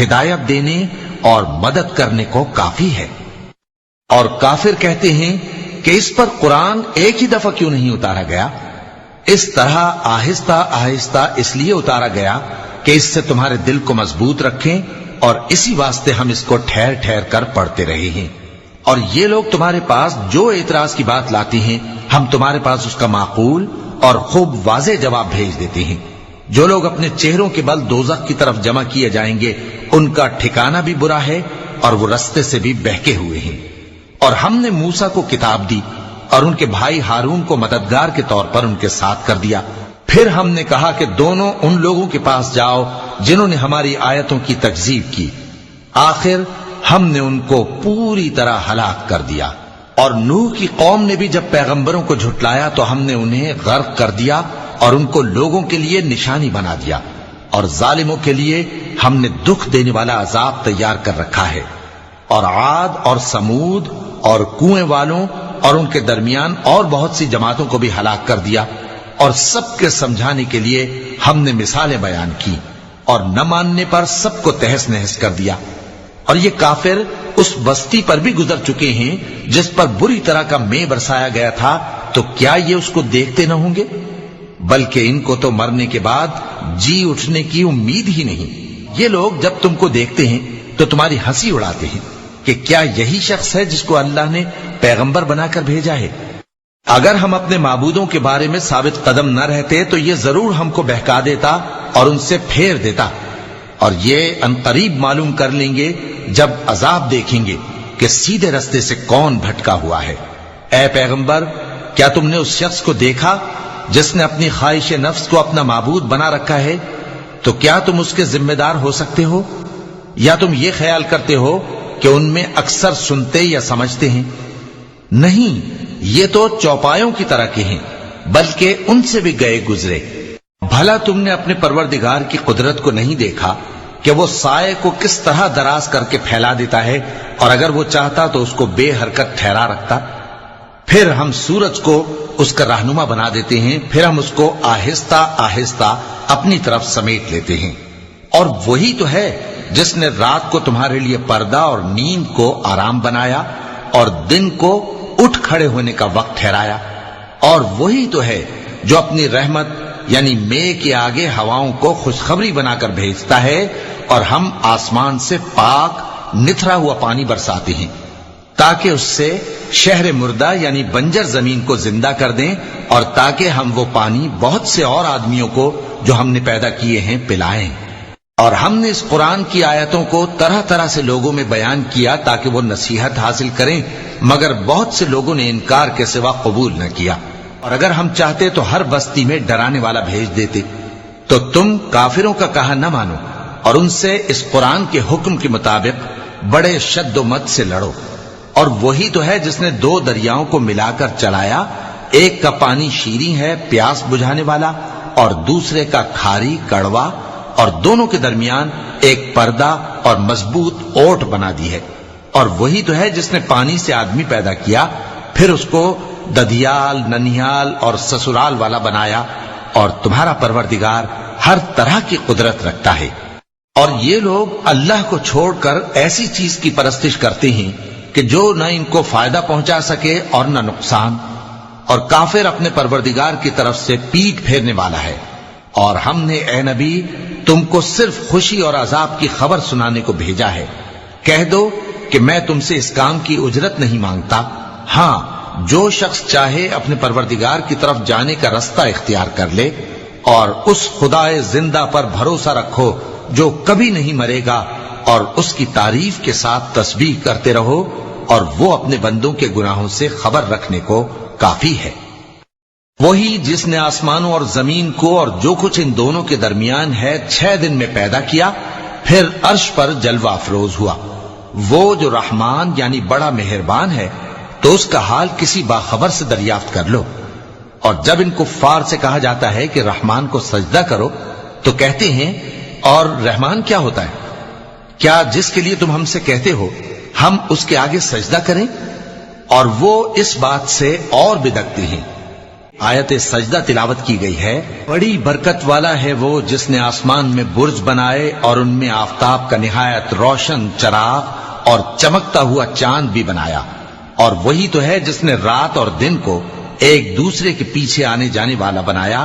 ہدایت دینے اور مدد کرنے کو کافی ہے۔ اور کافر کہتے ہیں کہ اس پر قرآن ایک ہی دفعہ کیوں نہیں اتارا گیا؟ اس طرح آہستہ آہستہ اس لیے اتارا گیا کہ اس سے تمہارے دل کو مضبوط رکھیں، اور اسی واسطے ہم اس کو ٹھہر ٹھہر کر پڑھتے رہے ہیں۔ اور یہ لوگ تمہارے پاس جو اعتراض کی بات لاتے ہیں، ہم تمہارے پاس اس کا معقول اور خوب واضح جواب بھیج دیتے ہیں۔ جو لوگ اپنے چہروں کے بل دوزخ کی طرف جمع کیے جائیں گے، ان کا ٹھکانہ بھی برا ہے اور وہ رستے سے بھی بہکے ہوئے ہیں۔ اور ہم نے موسیٰ کو کتاب دی اور ان کے بھائی ہارون کو مددگار کے طور پر ان کے ساتھ کر دیا۔ پھر ہم نے کہا کہ دونوں ان لوگوں کے پاس جاؤ جنہوں نے ہماری آیتوں کی تکذیب کی۔ آخر ہم نے ان کو پوری طرح ہلاک کر دیا۔ اور نوح کی قوم نے بھی جب پیغمبروں کو جھٹلایا تو ہم نے انہیں غرق کر دیا اور ان کو لوگوں کے لیے نشانی بنا دیا، اور ظالموں کے لیے ہم نے دکھ دینے والا عذاب تیار کر رکھا ہے۔ اور عاد اور سمود اور کنویں والوں اور ان کے درمیان اور بہت سی جماعتوں کو بھی ہلاک کر دیا، اور سب کے سمجھانے کے لیے ہم نے مثالیں بیان کی، اور نہ ماننے پر سب کو تہس نہس کر دیا۔ اور یہ کافر اس بستی پر بھی گزر چکے ہیں جس پر بری طرح کا مے برسایا گیا تھا، تو کیا یہ اس کو دیکھتے نہ ہوں گے؟ بلکہ ان کو تو مرنے کے بعد جی اٹھنے کی امید ہی نہیں۔ یہ لوگ جب تم کو دیکھتے ہیں تو تمہاری ہنسی اڑاتے ہیں کہ کیا یہی شخص ہے جس کو اللہ نے پیغمبر بنا کر بھیجا ہے؟ اگر ہم اپنے معبودوں کے بارے میں ثابت قدم نہ رہتے تو یہ ضرور ہم کو بہکا دیتا اور ان سے پھیر دیتا، اور یہ عنقریب معلوم کر لیں گے جب عذاب دیکھیں گے کہ سیدھے رستے سے کون بھٹکا ہوا ہے۔ اے پیغمبر، کیا تم نے اس شخص کو دیکھا جس نے اپنی خواہش نفس کو اپنا معبود بنا رکھا ہے؟ تو کیا تم اس کے ذمہ دار ہو سکتے ہو؟ یا تم یہ خیال کرتے ہو کہ ان میں اکثر سنتے یا سمجھتے ہیں؟ نہیں، یہ تو چوپایوں کی طرح کے ہیں، بلکہ ان سے بھی گئے گزرے۔ بھلا تم نے اپنے پروردگار کی قدرت کو نہیں دیکھا کہ وہ سائے کو کس طرح دراز کر کے پھیلا دیتا ہے، اور اگر وہ چاہتا تو اس کو بے حرکت ٹھہرا رکھتا؟ پھر ہم سورج کو اس کا رہنما بنا دیتے ہیں، پھر ہم اس کو آہستہ آہستہ اپنی طرف سمیٹ لیتے ہیں۔ اور وہی تو ہے جس نے رات کو تمہارے لیے پردہ اور نیند کو آرام بنایا اور دن کو اٹھ کھڑے ہونے کا وقت ٹھہرایا۔ اور وہی تو ہے جو اپنی رحمت یعنی مے کے آگے ہواؤں کو خوشخبری بنا کر بھیجتا ہے، اور ہم آسمان سے پاک نتھرا ہوا پانی برساتے ہیں تاکہ اس سے شہر مردہ یعنی بنجر زمین کو زندہ کر دیں، اور تاکہ ہم وہ پانی بہت سے اور آدمیوں کو جو ہم نے پیدا کیے ہیں پلائیں۔ اور ہم نے اس قرآن کی آیتوں کو طرح طرح سے لوگوں میں بیان کیا تاکہ وہ نصیحت حاصل کریں، مگر بہت سے لوگوں نے انکار کے سوا قبول نہ کیا۔ اور اگر ہم چاہتے تو ہر بستی میں ڈرانے والا بھیج دیتے۔ تو تم کافروں کا کہا نہ مانو اور ان سے اس قرآن کے حکم کے مطابق بڑے شد و مت سے لڑو۔ اور وہی تو ہے جس نے دو دریاؤں کو ملا کر چلایا، ایک کا پانی شیریں ہے پیاس بجھانے والا، اور دوسرے کا کھاری کڑوا، اور دونوں کے درمیان ایک پردہ اور مضبوط اوٹ بنا دی ہے۔ اور وہی تو ہے جس نے پانی سے آدمی پیدا کیا، پھر اس کو ددیال، ننیال اور سسرال والا بنایا، اور تمہارا پروردگار ہر طرح کی قدرت رکھتا ہے۔ اور یہ لوگ اللہ کو چھوڑ کر ایسی چیز کی پرستش کرتے ہیں کہ جو نہ ان کو فائدہ پہنچا سکے اور نہ نقصان، اور کافر اپنے پروردگار کی طرف سے پیٹ پھیرنے والا ہے۔ اور ہم نے اے نبی تم کو صرف خوشی اور عذاب کی خبر سنانے کو بھیجا ہے۔ کہہ دو کہ میں تم سے اس کام کی اجرت نہیں مانگتا، ہاں جو شخص چاہے اپنے پروردگار کی طرف جانے کا رستہ اختیار کر لے، اور اس خدائے زندہ پر بھروسہ رکھو جو کبھی نہیں مرے گا، اور اس کی تعریف کے ساتھ تسبیح کرتے رہو، اور وہ اپنے بندوں کے گناہوں سے خبر رکھنے کو کافی ہے۔ وہی جس نے آسمانوں اور زمین کو اور جو کچھ ان دونوں کے درمیان ہے 6 دن میں پیدا کیا، پھر عرش پر جلوہ افروز ہوا۔ وہ جو رحمان یعنی بڑا مہربان ہے، تو اس کا حال کسی باخبر سے دریافت کر لو۔ اور جب ان کفار سے کہا جاتا ہے کہ رحمان کو سجدہ کرو، تو کہتے ہیں اور رحمان کیا ہوتا ہے؟ کیا جس کے لیے تم ہم سے کہتے ہو ہم اس کے آگے سجدہ کریں؟ اور وہ اس بات سے اور بدکتے ہیں آیت سجدہ تلاوت کی گئی ہے۔ بڑی برکت والا ہے وہ جس نے آسمان میں برج بنائے اور ان میں آفتاب کا نہایت روشن چراغ اور چمکتا ہوا چاند بھی بنایا، اور وہی تو ہے جس نے رات اور دن کو ایک دوسرے کے پیچھے آنے جانے والا بنایا۔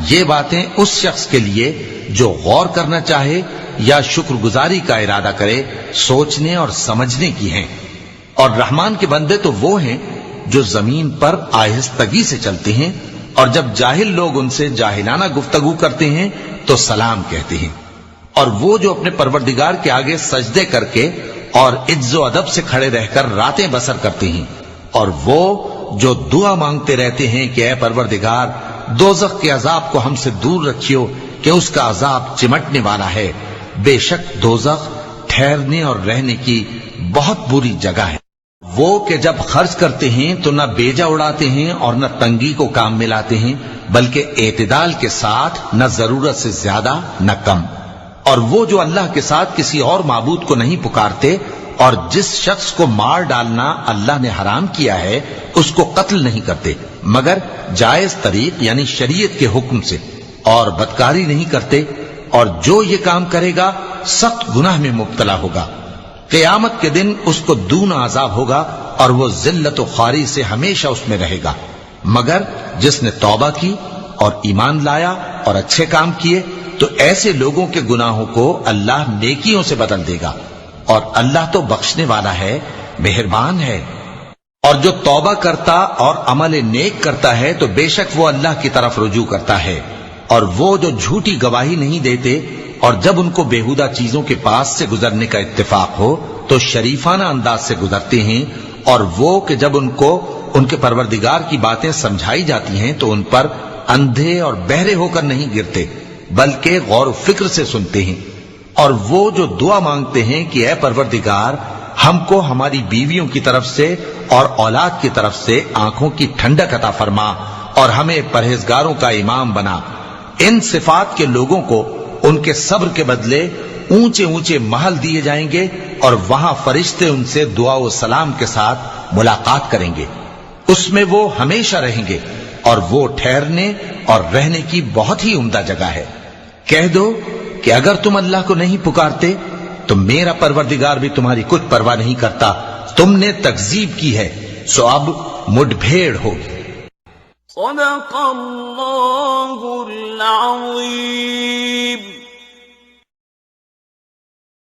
یہ باتیں اس شخص کے لیے جو غور کرنا چاہے یا شکر گزاری کا ارادہ کرے سوچنے اور سمجھنے کی ہیں۔ اور رحمان کے بندے تو وہ ہیں جو زمین پر آہستگی سے چلتے ہیں، اور جب جاہل لوگ ان سے جاہلانہ گفتگو کرتے ہیں تو سلام کہتے ہیں۔ اور وہ جو اپنے پروردگار کے آگے سجدے کر کے اور عز و ادب سے کھڑے رہ کر راتیں بسر کرتے ہیں، اور وہ جو دعا مانگتے رہتے ہیں کہ اے پروردگار دوزخ کے عذاب کو ہم سے دور رکھیو کہ اس کا عذاب چمٹنے والا ہے۔ بے شک دوزخ ٹھہرنے اور رہنے کی بہت بری جگہ ہے۔ وہ کہ جب خرچ کرتے ہیں تو نہ بیجا اڑاتے ہیں اور نہ تنگی کو کام میں لاتے ہیں، بلکہ اعتدال کے ساتھ، نہ ضرورت سے زیادہ نہ کم۔ اور وہ جو اللہ کے ساتھ کسی اور معبود کو نہیں پکارتے، اور جس شخص کو مار ڈالنا اللہ نے حرام کیا ہے اس کو قتل نہیں کرتے مگر جائز طریق یعنی شریعت کے حکم سے، اور بدکاری نہیں کرتے، اور جو یہ کام کرے گا سخت گناہ میں مبتلا ہوگا۔ قیامت کے دن اس کو دونا عذاب ہوگا اور وہ ذلت و خواری سے ہمیشہ اس میں رہے گا، مگر جس نے توبہ کی اور ایمان لایا اور اچھے کام کیے تو ایسے لوگوں کے گناہوں کو اللہ نیکیوں سے بدل دے گا، اور اللہ تو بخشنے والا ہے، مہربان ہے۔ اور جو توبہ کرتا اور عمل نیک کرتا ہے تو بے شک وہ اللہ کی طرف رجوع کرتا ہے۔ اور وہ جو جھوٹی گواہی نہیں دیتے اور جب ان کو بےہودہ چیزوں کے پاس سے گزرنے کا اتفاق ہو تو شریفانہ انداز سے گزرتے ہیں، اور وہ کہ جب ان کو ان کے پروردگار کی باتیں سمجھائی جاتی ہیں تو ان پر اندھے اور بہرے ہو کر نہیں گرتے بلکہ غور و فکر سے سنتے ہیں۔ اور وہ جو دعا مانگتے ہیں کہ اے پروردگار ہم کو ہماری بیویوں کی طرف سے اور اولاد کی طرف سے آنکھوں کی ٹھنڈک عطا فرما اور ہمیں پرہیزگاروں کا امام بنا، ان صفات کے لوگوں کو ان کے صبر کے بدلے اونچے اونچے محل دیے جائیں گے، اور وہاں فرشتے ان سے دعا و سلام کے ساتھ ملاقات کریں گے، اس میں وہ ہمیشہ رہیں گے، اور وہ ٹھہرنے اور رہنے کی بہت ہی عمدہ جگہ ہے۔ کہہ دو کہ اگر تم اللہ کو نہیں پکارتے تو میرا پروردگار بھی تمہاری کچھ پرواہ نہیں کرتا، تم نے تکذیب کی ہے سو اب مڈ بھیڑ ہوگی۔ صدق اللہ العظیم۔